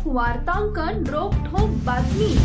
वार्तांकन रोखठोक बातमी।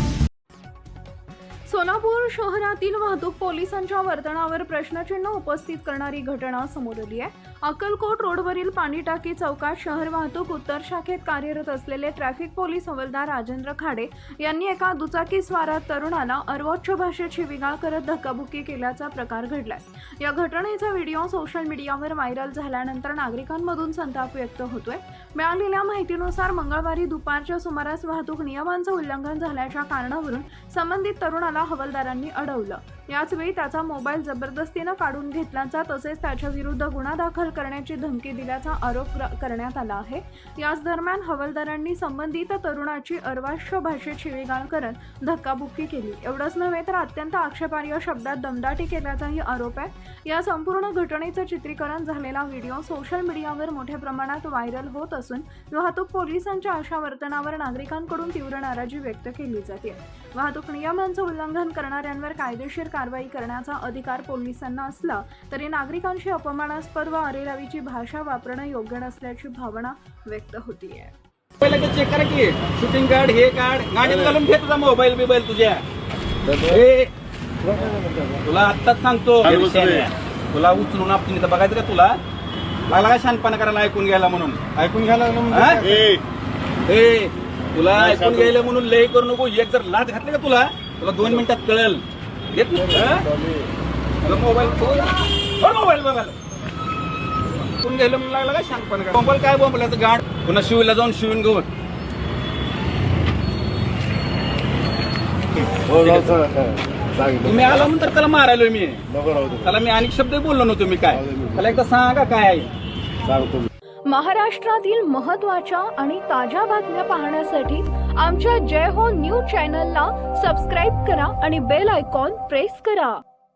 सोलापूर शहरातील वाहतूक पोलिसांच्या वर्तनावर प्रश्नचिन्ह उपस्थित करणारी घटना समोर आली आहे। अक्कलकोट रोडवरील पाणीटाकी चौकात शहर वाहतूक उत्तर शाखेत कार्यरत असलेले ट्रॅफिक पोलीस हवालदार राजेंद्र खाडे यांनी एका दुचाकी स्वारात तरुणाला अर्वाच्च भाषेत शिवीगाळ करत धक्काबुक्की केल्याचा प्रकार घडलाय। या घटनेचा व्हिडिओ सोशल मीडियावर व्हायरल झाल्यानंतर नागरिकांमधून संताप व्यक्त होतोय। मिळालेल्या माहितीनुसार मंगळवारी दुपारच्या सुमारास वाहतूक नियमांचं उल्लंघन झाल्याच्या कारणावरून संबंधित तरुणाला हवालदारांनी अडवलं। याचवेळी त्याचा मोबाईल जबरदस्तीने काढून घेतल्याचा तसेच त्याच्या विरुद्ध गुन्हा दाखल करण्याची धमकी दिल्याचा आरोप करण्यात आला आहे। याच दरम्यान हवालदारांनी संबंधित तरुणाची अर्वाच्य भाषेत शिवीगाळ करत धक्काबुक्की केली। एवढंच नव्हे तर अत्यंत आक्षेपार्ह शब्दात दमदाटी केल्याचाही आरोप आहे। या संपूर्ण घटनेचं चित्रीकरण झालेला व्हिडिओ सोशल मीडियावर मोठ्या प्रमाणात व्हायरल होत असून वाहतूक पोलिसांच्या अशा वर्तनावर नागरिकांकडून तीव्र नाराजी व्यक्त केली जाते। वाहतूक नियमांचं उल्लंघन करणाऱ्यांवर कायदेशीर कारवाई करण्याचा अधिकार पोलिसांना असला तरी नागरिकांशी अपमानास्पद व अरेरावीची भाषा वापरणं योग्य नसल्याची भावना व्यक्त होतीये। पहिला चेक करा की शूटिंग कार्ड हे कार्ड गाडीत घालून घे तुझा मोबाईल बिबाईल तुझ्या। तुला आत्ताच सांगतो तुला उचलून आपण बघायचं का तुला लागला का शानपणा करायला ऐकून घ्यायला म्हणून तुला ऐकून घ्यायला म्हणून लय करू नको। एक जर लाच घातली का तुला 2 मिनिटात कळेल। मोबाईल बघायला ऐकून घ्यायला म्हणून लागला का शानपणा करा। मोबाईल काय बोंबल्याचं गाड पुन्हा शिवीला जाऊन शिवून घेऊन तुम्ही आला म्हणून तर त्याला मारायलोय मी। त्याला मी अनेक शब्द बोललो नव्हतो मी काय त्याला एकदा सांगा काय आहे। महाराष्ट्रातील महत्त्वाच्या आणि ताज्या बातम्या पाहण्यासाठी आमच्या जय हो न्यूज चॅनलला सबस्क्राईब करा आणि बेल आयकॉन प्रेस करा।